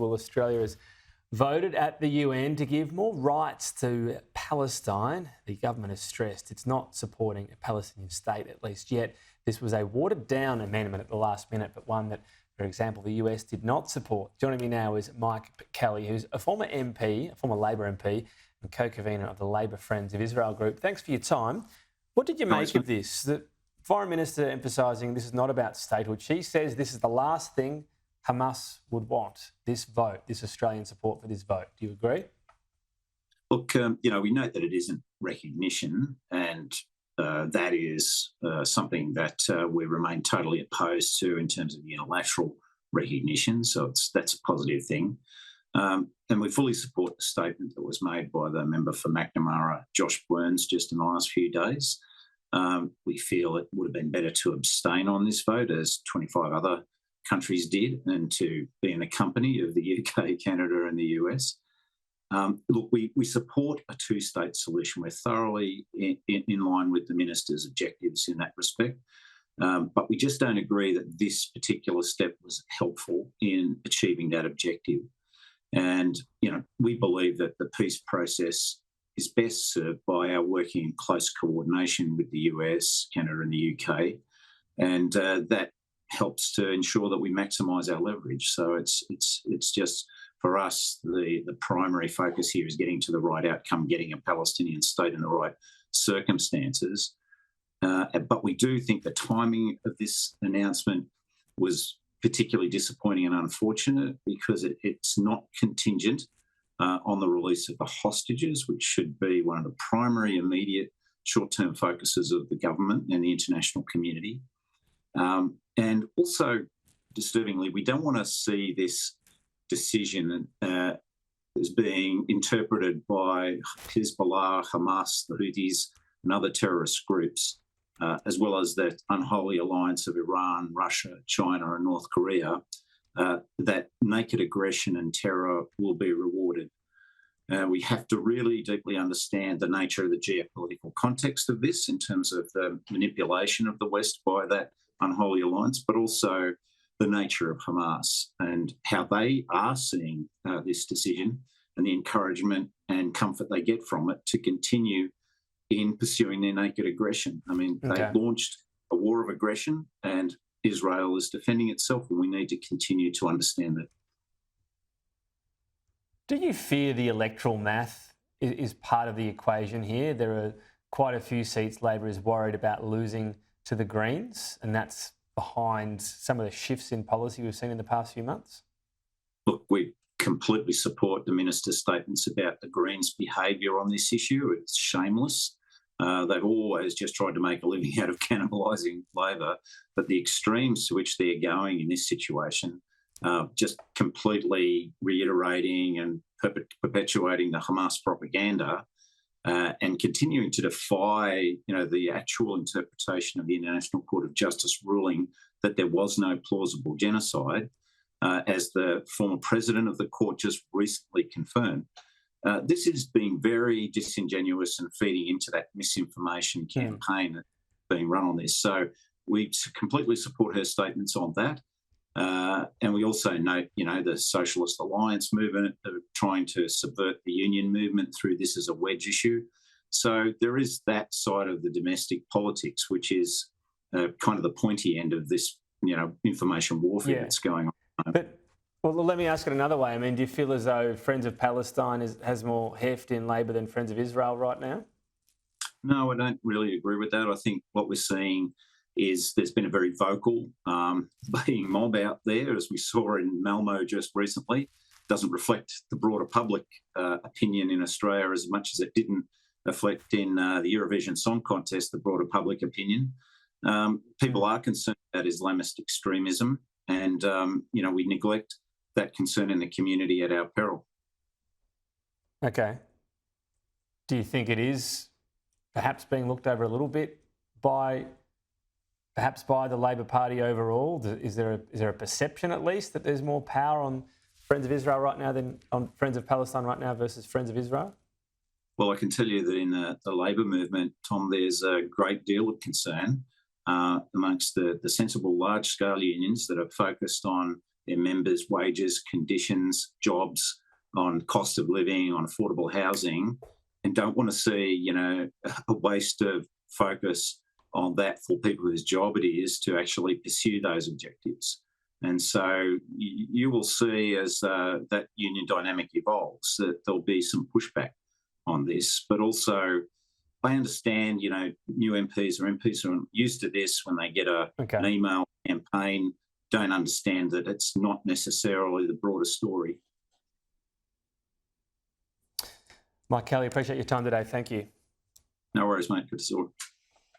Well, Australia has voted at the UN to give more rights to Palestine. The government has stressed it's not supporting a Palestinian state, at least yet. This was a watered-down amendment at the last minute, but one that, for example, the US did not support. Joining me now is Mike Kelly, who's a former MP, a former Labor MP, and co-convener of the Labor Friends of Israel group. Thanks for your time. What did you make of this? The Foreign Minister emphasising this is not about statehood. She says this is the last thing Hamas would want, this vote, this Australian support for this vote. Do you agree? Look, we note that it isn't recognition, and that is something that we remain totally opposed to in terms of unilateral recognition. So that's a positive thing. And we fully support the statement that was made by the member for McNamara, Josh Burns, just in the last few days. We feel it would have been better to abstain on this vote, as 25 other countries did, and to be in the company of the UK, Canada and the US. Look, we support a two-state solution. We're thoroughly in line with the minister's objectives in that respect. But we just don't agree that this particular step was helpful in achieving that objective. And, we believe that the peace process is best served by our working in close coordination with the US, Canada and the UK. And that helps to ensure that we maximise our leverage. So it's just, for us, the primary focus here is getting to the right outcome, getting a Palestinian state in the right circumstances. But we do think the timing of this announcement was particularly disappointing and unfortunate, because it's not contingent on the release of the hostages, which should be one of the primary immediate short-term focuses of the government and the international community. And also, disturbingly, we don't want to see this decision as being interpreted by Hezbollah, Hamas, the Houthis and other terrorist groups, as well as the unholy alliance of Iran, Russia, China and North Korea, that naked aggression and terror will be rewarded. We have to really deeply understand the nature of the geopolitical context of this in terms of the manipulation of the West by that unholy alliance, but also the nature of Hamas and how they are seeing this decision and the encouragement and comfort they get from it to continue in pursuing their naked aggression. I mean, They launched a war of aggression, and Israel is defending itself, and we need to continue to understand that. Do you fear the electoral math is part of the equation here? There are quite a few seats Labor is worried about losing to the Greens, and that's behind some of the shifts in policy we've seen in the past few months? Look, we completely support the minister's statements about the Greens' behaviour on this issue. It's shameless. They've always just tried to make a living out of cannibalising Labor, but the extremes to which they're going in this situation, just completely reiterating and perpetuating the Hamas propaganda, and continuing to defy, the actual interpretation of the International Court of Justice ruling that there was no plausible genocide, as the former president of the court just recently confirmed. This is being very disingenuous and feeding into that misinformation campaign that's being run on this. So we completely support her statements on that. And we also note, the Socialist Alliance movement trying to subvert the union movement through this as a wedge issue. So there is that side of the domestic politics, which is kind of the pointy end of this, information warfare that's going on. Well, let me ask it another way. I mean, do you feel as though Friends of Palestine has more heft in Labor than Friends of Israel right now? No, I don't really agree with that. I think what we're seeing is there's been a very vocal being mob out there, as we saw in Malmo just recently. Doesn't reflect the broader public opinion in Australia as much as it didn't reflect in the Eurovision Song Contest, the broader public opinion. People are concerned about Islamist extremism, and, we neglect that concern in the community at our peril. Okay. Do you think it is perhaps being looked over a little bit by the Labor Party overall? Is there a perception, at least, that there's more power on Friends of Israel right now than on Friends of Palestine right now versus Friends of Israel? Well, I can tell you that in the Labor movement, Tom, there's a great deal of concern amongst the sensible large-scale unions that are focused on their members' wages, conditions, jobs, on cost of living, on affordable housing, and don't want to see, a waste of focus on that for people whose job it is to actually pursue those objectives. And so you will see as that union dynamic evolves that there'll be some pushback on this, but also I understand, new MPs or MPs who are used to this when they get an email campaign don't understand that it's not necessarily the broader story. Mike Kelly, appreciate your time today. Thank you. No worries, mate. Good to see you.